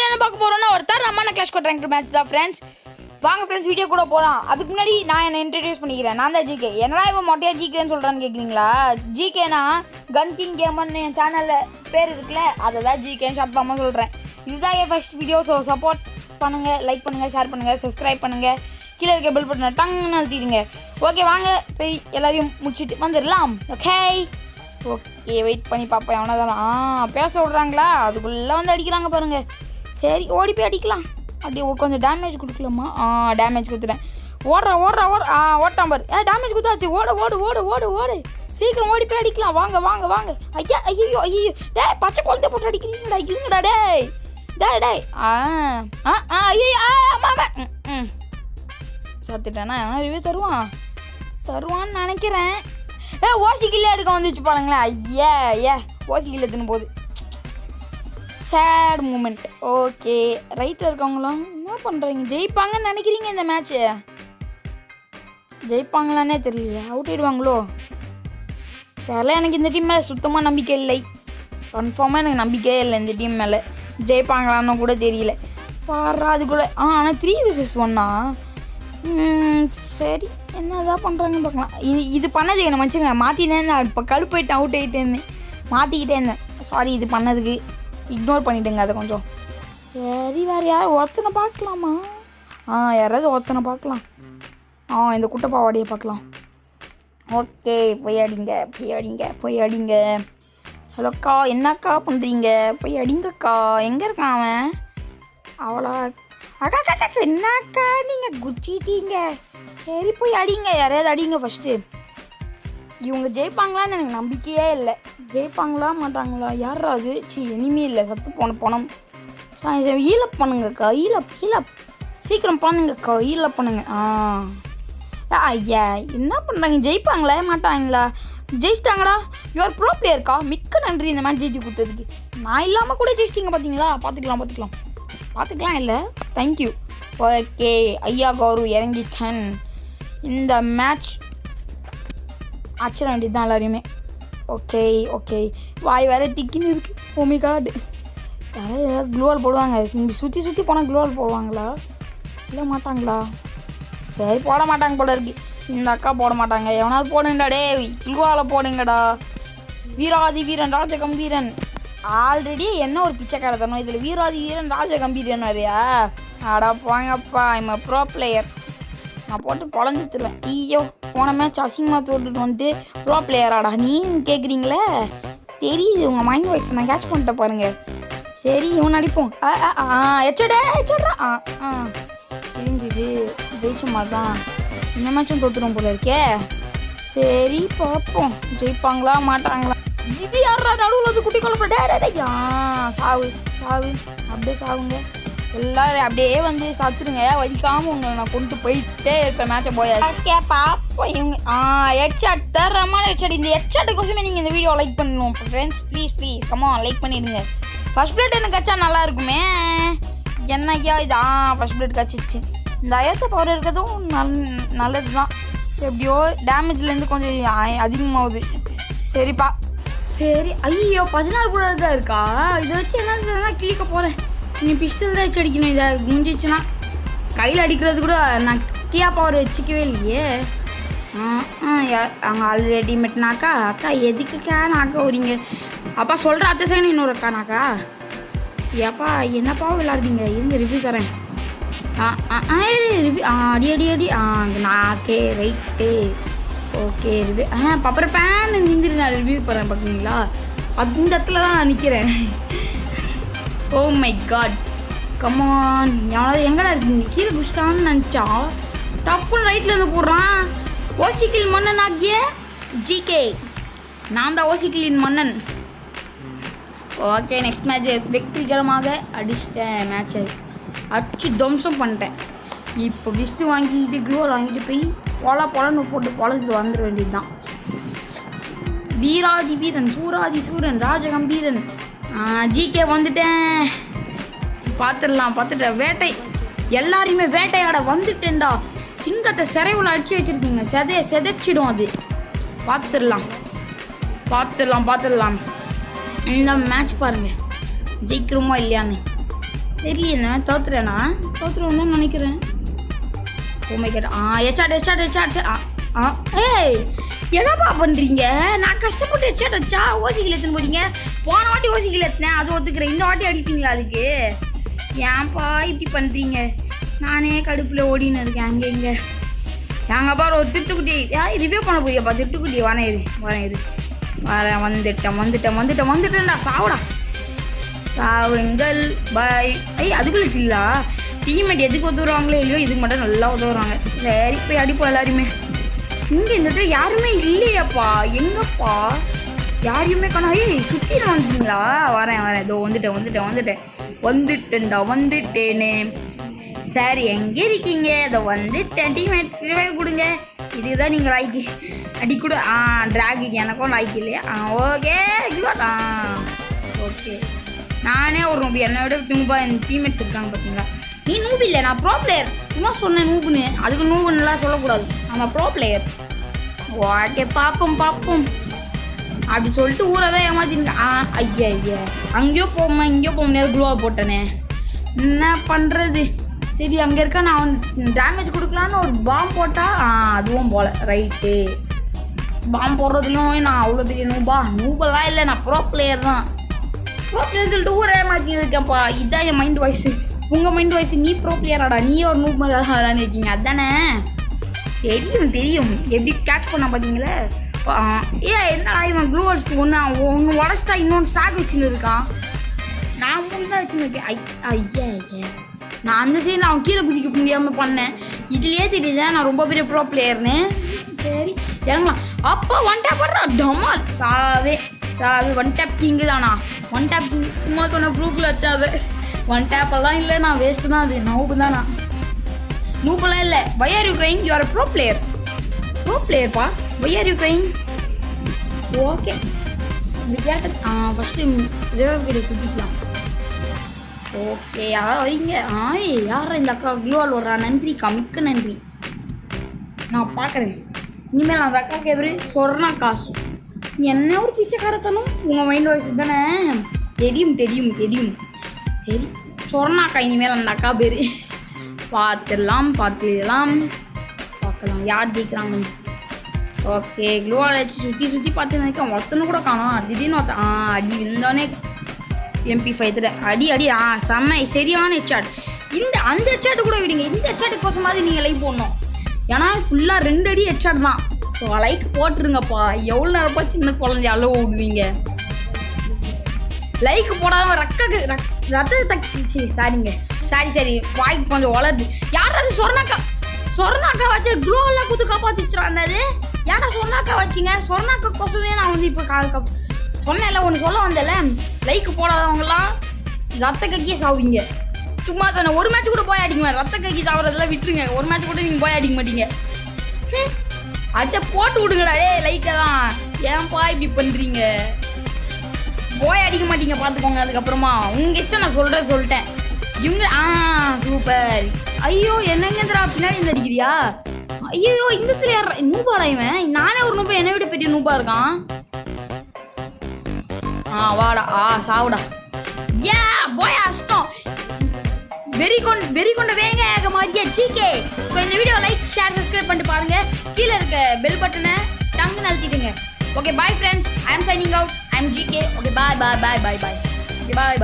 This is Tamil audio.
வீடியோ என்ன பார்க்க போகிறோன்னா ஒரு தரமான கிளாஷ் கோட் ரேங்க் மேட்ச் தான் ஃப்ரெண்ட்ஸ். வாங்க ஃப்ரெண்ட்ஸ் வீடியோ கூட போகலாம். அதுக்கு முன்னாடி நான் என்னை இன்ட்ரடியூஸ் பண்ணிக்கிறேன். நான் தான் ஜிகே. என்னடா இவன் மொட்டையாக ஜிகேன்னு சொல்கிறான்னு கேட்குறீங்களா? ஜிகேனா கன் கிங் கேமர்னு என் சேனலில் பேர் இருக்குல்ல, அதை தான் ஜிகேன்னு ஷார்ட் ஃபார்மாக சொல்கிறேன். இதுதான் என் ஃபஸ்ட் வீடியோ. ஸோ சப்போர்ட் பண்ணுங்கள், லைக் பண்ணுங்கள், ஷேர் பண்ணுங்கள், சப்ஸ்கிரைப் பண்ணுங்கள், கீழே இருக்க பெல் பட்டனை டங்குன்னு அழுத்திடுங்க. ஓகே வாங்க போய் எல்லாரையும் முடிச்சுட்டு வந்துடலாம். ஓகே வெயிட் பண்ணி பார்ப்பேன். எவனா தான் பேச விட்றாங்களா, அதுக்குள்ளே வந்து அடிக்கிறாங்க பாருங்கள். சரி ஓடி போய் அடிக்கலாம். அப்படியே கொஞ்சம் டேமேஜ் கொடுக்கலாமா? டேமேஜ் கொடுத்துட்டேன். ஓட்டான் பாரு. டேமேஜ் கொடுத்தாச்சு. ஓடு சீக்கிரம் ஓடி போய் அடிக்கலாம். வாங்க. ஐயோ பச்சை குழந்தை போட்டு அடிக்கிறீங்கடா. இருங்கடா டேய் ஐயோ ஆமாம் சத்துட்டேன்னா எவனா ரிவ்யூ தருவான்னு நினைக்கிறேன். ஓசி கில்லே எடுக்க வந்துச்சு பாருங்களேன். ஐயா ஓசி கில்ல எடுத்துன்னு போகுது. Chat moment. ஓகே ரைட்டில் இருக்கவங்களாம் என்ன பண்ணுறீங்க? ஜெயிப்பாங்கன்னு நினைக்கிறீங்க? இந்த மேட்ச்சு ஜெயிப்பாங்களான்னே தெரியலையே. அவுட் ஆயிடுவாங்களோ தெரியல. எனக்கு இந்த டீம் மேலே சுத்தமாக நம்பிக்கை இல்லை. கன்ஃபார்மாக எனக்கு நம்பிக்கையே இல்லை இந்த டீம் மேலே. ஜெயிப்பாங்களான்னு கூட தெரியல. பாடுறா அது கூட. ஆனால் 3 vs 1 சரி என்னதான் பண்ணுறாங்கன்னு பார்க்கலாம். இது பண்ணதுக்கு என்ன மன்னிச்சுங்க. மாற்றினே இருந்தேன். இப்போ கடுப்பாயிட்டு அவுட் ஆகிட்டேன்னு மாற்றிக்கிட்டே இருந்தேன். சாரி, இது பண்ணதுக்கு இக்னோர் பண்ணிவிடுங்க அதை கொஞ்சம். சரி வேறு யார் ஒருத்தனை பார்க்கலாமா? யாராவது ஒருத்தனை பார்க்கலாம். இந்த குட்டைப்பாவாடியை பார்க்கலாம். ஓகே போய் அடிங்க. ஹலோக்கா, என்னக்கா பண்ணுறீங்க? போய் அடிங்கக்கா. எங்கே இருக்கான் அவன்? அவளா? அக்கா என்னக்கா நீங்கள் குச்சிட்டீங்க. சரி போய் அடிங்க, யாரையாவது அடிங்க ஃபஸ்ட்டு. இவங்க ஜெயிப்பாங்களான்னு எனக்கு நம்பிக்கையே இல்லை. ஜெயிப்பாங்களா மாட்டாங்களா? யாராவது இனிமே இல்லை. சத்து போனம் ஈலப் பண்ணுங்கக்கா. ஈலப் சீக்கிரம் பண்ணுங்கக்கா. ஈலப் பண்ணுங்க. ஐயா என்ன பண்ணுறாங்க? ஜெயிப்பாங்களா மாட்டாங்களா? ஜெயிச்சிட்டாங்கடா. யுவர் ப்ரோ பிளேயர்க்கா. மிக்க நன்றி இந்த மேட்ச் ஜெயிச்சு கொடுத்ததுக்கு. நான் இல்லாமல் கூட ஜெயிச்சிட்டிங்க பார்த்தீங்களா? பார்த்துக்கலாம் இல்லை. தேங்க்யூ. ஓகே ஐயா கௌரு இறங்கிட்டேன். இந்த மேட்ச் ஆச்சிட வேண்டியது தான் எல்லாரையுமே. ஓகே வாய் வேறு திக்கின்னு இருக்குது. ஓமி கார்டு யாராவது க்ளூவால் போடுவாங்க. சுற்றி போனால் க்ளூவால் போடுவாங்களா? இல்லை மாட்டாங்களா? சரி போட மாட்டாங்க போல இருக்கு. இந்த அக்கா போட மாட்டாங்க. எவனாவது போடுங்கடா. க்ளூவால் போடுங்கடா. வீராதி வீரன் ராஜகம்பீரன். ஆல்ரெடி என்ன ஒரு பிச்சைக்கார தரணும் இதில். வீராதி வீரன் ராஜகம்பீரன் வரையா? ஆடா போங்கப்பா. I'm bro player. நான் போட்டு பொழந்துத்துருவேன். ஐயோ போன மேட்ச் அசிங்கமாக தோட்டுட்டு வந்துட்டு ப்ரோ பிளேயராடா நீ கேட்குறீங்களே? தெரியுது உங்கள் மைண்ட் வாய்ஸ். நான் கேட்ச் பண்ணிட்டேன் பாருங்கள். சரி இவன் அடிப்போம். எச்சடா தெரிஞ்சுது. ஜெயிச்ச மாதிரி தான் இந்த மேட்சும் தோற்றுடும் போல இருக்கே. சரி பார்ப்போம் ஜெயிப்பாங்களா மாட்டாங்களா. இது யாரா நடுவில் வந்து குட்டி கொல்லப்பட? சாவு அப்படியே சாவுங்க எல்லாரும். அப்படியே வந்து சத்துருங்க. வலிக்காமல் உங்களை நான் கொண்டு போயிட்டே இருப்பேன். மேட்சை போய் பார்ப்போம். இவங்க ஹெட்ஷாட் தரமான ஹெட்ஷாட். இந்த ஹெட்ஷாட்டுக்கோசமே நீங்கள் இந்த வீடியோ லைக் பண்ணணும் ஃப்ரெண்ட்ஸ். ப்ளீஸ் கமான் லைக் பண்ணிடுங்க. ஃபர்ஸ்ட் பிளேட் எனக்கு கச்சா நல்லா இருக்குமே. என்னையா இது? ஃபர்ஸ்ட் பிளேட் கச்சிச்சு. இந்த அயத்த பவர் இருக்கிறதும் நல்லது தான். எப்படியோ டேமேஜ்லேருந்து கொஞ்சம் அதிகமாகுது. சரிப்பா. சரி ஐயோ 14 கூட தான் இருக்கா? இதை வச்சு என்ன கிளிக்க போகிறேன். நீ பிஸ்டல் தான் வச்சு அடிக்கணும். இதை முடிஞ்சிச்சுன்னா கையில் அடிக்கிறது கூட நான் கியா பவர் வச்சுக்கவே இல்லையே. அவங்க ஆல்ரெடி மெட்டினாக்கா. அக்கா எதுக்குக்கா நாக்கா வரீங்க? அப்பா சொல்கிற அத்தை செகண்ட் இன்னொரு அக்கா நாக்கா. ஏப்பா என்னப்பா விளாடுறீங்க? இருங்க ரிவ்யூ தரேன். ரிவ்யூ அடி நாக்கே ரைட்டு. ஓகே ரிவ்யூ பப்பர் பேன் நின்றுட்டு நான் ரிவ்யூ போகிறேன் பார்க்குறீங்களா? அந்த இடத்துல தான் நான் நிற்கிறேன். Oh my god come on. யாராவது எங்கடா இருக்கீங்க? கீழே குஷ்டான்னு நினச்சா டப்புன்னு ரைட்டில் இருந்து போடுறான். ஓசிக்கில் மன்னன் ஆகிய ஜிகே. நான் தான் ஓசிக்கிலின் மன்னன். ஓகே நெக்ஸ்ட் மேட்ச் வெற்றிகரமாக அடிச்சிட்டேன். மேட்சை அடிச்சு துவம்சம் பண்ணிட்டேன். இப்போ கிஸ்ட்டு வாங்கிக்கிட்டு க்ளோர் வாங்கிட்டு போய் பொலன்னு போட்டு பொழச்சிட்டு வந்துட வேண்டியது தான். வீராதி வீரன் சூரன் ராஜகம்பீரன். ஜிகே வந்துட்டேன். பார்த்துட்டேன். வேட்டை எல்லாரையுமே வேட்டையாட வந்துட்டேன்டா. சிங்கத்தை சிறைவில் அடிச்சு வச்சுருக்கீங்க. செதைச்சிடும் அது. பார்த்துடலாம். இந்த மேட்ச் பாருங்கள் ஜெயிக்கிறோமோ இல்லையான்னு. தெரியல தோத்துறேனா தோத்துருவேன் தான் நினைக்கிறேன். ஓமை கேட்டா எச்சாட். ஏய் என்னப்பா பண்ணுறீங்க? நான் கஷ்டப்பட்டு ஹெட்ஷாட் வச்சா ஓசிக்கில் எடுத்துன்னு போறீங்க. போன வாட்டி ஓசிக்கில் எடுத்தேன், அது ஒத்துக்கிறேன். இந்த வாட்டி அடிப்பீங்களா அதுக்கு? ஏன்ப்பா இப்படி பண்ணுறீங்க? நானே கடுப்பில் ஓடின்னு இருக்கேன் அங்கே இங்கே. எங்கப்பா ஒரு திருட்டுக்குட்டி ரிவ்யூ பண்ண போறியாப்பா? திருட்டுக்குட்டி வரேன் இது வந்துட்டேன்டா. சாவுங்கள் பாய். அதுக்குள்ள இல்லா டீம்மேட் எதுக்கு உதவுறாங்களோ இல்லையோ இதுக்கு மட்டும் நல்லா உதவுறாங்க. சரி போய் அடிப்போம் எல்லாருமே. இங்கே இந்த இடத்துல யாருமே இல்லையாப்பா? எங்கப்பா யாரையுமே காணோம். சுற்றில வந்துட்டீங்களா? வரேன் இதோ வந்துட்டேனே. சரி எங்கே இருக்கீங்க? இதோ வந்துட்டேன். டீம்மேட் சிலவே கொடுங்க. இதுதான் நீங்கள் லாய்க்கு அடி கூட. ட்ராகுக்கு எனக்கும் லாய்க்கு இல்லையா? Okay okay. நானே ஒரு நூபி, என்னை விட நூபா என் டீம்மேட்ஸ் இருக்காங்க பார்த்தீங்களா? நீ நூபி இல்லை, நான் ப்ரோ பிளேயர். சும்மா சொன்னேன் நூபுன்னு, அதுக்கு நூபுன்னுலாம் சொல்லக்கூடாது. நம்ம ப்ரோ பிளேயர். ஓகே பார்ப்போம் அப்படி சொல்லிட்டு ஊரவே ஏமாத்திருங்க. ஐயா அங்கேயோ போமா இங்கேயோ போக முடியாது. குளோவா போட்டேனே, என்ன பண்ணுறது? சரி அங்கே இருக்க நான் டேமேஜ் கொடுக்கலான்னு ஒரு பாம்பு போட்டால் அதுவும் போல. ரைட்டு, பாம்பு போடுறதுலையும் நான் அவ்வளோ பெரிய நூபெல்லாம் இல்லை. நான் ப்ரோ பிளேயர் தான். ப்ரோ பிளேயர் சொல்லிட்டு ஊரே ஏமாத்தி இருக்கேன்ப்பா. இதுதான் என் மைண்ட் வாய்ஸு. உங்கள் மைண்ட் வாய்ஸ் நீ ப்ரோ பிளேயராடா, நீ ஒரு நூப் மாதிரி இருக்கீங்க. அதுதானே தெரியும். எப்படி கேட்ச் பண்ண பார்த்தீங்களே? என்னடா இவன் க்ளூ வால்ஸ்க்கு ஒன்று உடச்சிட்டா இன்னொன்று ஸ்டாக் வச்சுன்னு இருக்கான். நான் தான் வச்சுன்னு இருக்கேன். ஐயா நான் அந்த சைடில் அவன் கீழே குதிக்க முடியாமல் பண்ணேன். இதுலேயே தெரியுதா நான் ரொம்ப பெரிய ப்ரோ பிளேயர்னு. சரி இறங்கலாம். அப்போ ஒன் டேப் பண்ணுறா டமால். சாவே ஒன் டேப் கிங்கு தானா? ஒன் டேப் சும்மா சொன்ன ப்ரூஃபில் வச்சாவே. ஒன் டேப்பெல்லாம் இல்லை, நான் வேஸ்ட்டு தான். அது நூபு தான். நான் நூபெல்லாம் இல்லை. Why are you crying? You are pro பிளேயர்ப்பா. Why are you crying? Okay இந்த கேட்ட ஃபஸ்ட்டு ரிவர் வீடியோ சுற்றிக்கலாம். ஓகே யாரும் வரீங்க? யாரும் இந்த அக்கா க்ளூவால் வர்றா? நன்றிக்கா, மிக்க நன்றி. நான் பார்க்குறேன். இனிமேல் அந்த அக்கா கேட்குறேன் சொன்னா காசு. என்ன ஒரு பிச்சைக்காரத்தனும் உங்கள் மைண்ட் வாய்ஸ் தானே? தெரியும். சரி சொன்னாக்கா இனிமேல் அந்த அக்கா பேர். பார்க்கலாம் யார் ஜெயிக்கிறாங்க. ஓகே க்ளூவால் வச்சு சுற்றி பார்த்து நினைக்கிறேன். ஒருத்தனை கூட காணோம். திடீர்னு அடி விழுந்தோடனே MP5 அடி செம்ம சரியான ஹெட்ஷாட். அந்த ஹெட்ஷாட்டு கூட விடுங்க. இந்த ஹெட்ஷாட்டு கோசமாவது நீங்கள் லைக் போடணும். ஏன்னா ஃபுல்லாக 2 அடி ஹெட்ஷாட் தான். ஸோ லைக் போட்டுருங்கப்பா. எவ்வளோ நேரப்பா சின்ன குழந்தை அளவு ஓடுவீங்க? லைக் போடாமல் ரத்தத்தை தக்கிச்சு. சரி வாய்க்கு கொஞ்சம் வளருது. யாராவது சொர்ணாக்கா வச்சு க்ளூவெல்லாம் குத்து காப்பாற்றிச்சுறாண்டது. ஏன்னா சொர்ணாக்கா வச்சிங்க? சொர்ணாக்கா கோசமே நான் இப்போ சொன்னேன்ல, ஒன்று சொல்ல வந்தேன்ல. லைக் போடாதவங்கலாம் ரத்த கக்கியே சாவீங்க. சும்மா சொன்னேன். ஒரு மேட்ச் கூட போய் அடிக்குவேன். ரத்த கக்கி சாப்பிட்றதெல்லாம் விட்டுருங்க. ஒரு மேட்ச் கூட நீங்கள் போய் அடிக்க மாட்டீங்க. அடுத்த போட்டு விடுங்கடா. லைக்கை தான் ஏன்பா இப்படி பண்ணுறீங்க? போய் அடிக்க மாட்டீங்க பார்த்துக்கோங்க. அதுக்கப்புறமா உங்கள் இஷ்டம். நான் சொல்லிட்டேன். இவங்க சூப்பர். ஐயோ என்னங்கன்றா பின்னாடி இருந்து அடிக்கிறியா? ஐயோ இந்த யார் நூபாடா இவன்? நானே ஒரு நூபா, என்னை விட பெரிய நூபா இருக்கான். வாடா சாவுடா. போய் அஷ்டம். வெறி கொண்ட வேங்க மாதிரியா ஜிகே. ஸோ இந்த வீடியோ லைக் ஷேர் சப்ஸ்கிரைப் பண்ணிட்டு பாருங்க. கீழே இருக்க பெல் பட்டனை டங்குன்னு அழுத்திடுங்க. Okay bye friends. I am signing out. I am GK. Okay bye. Okay bye.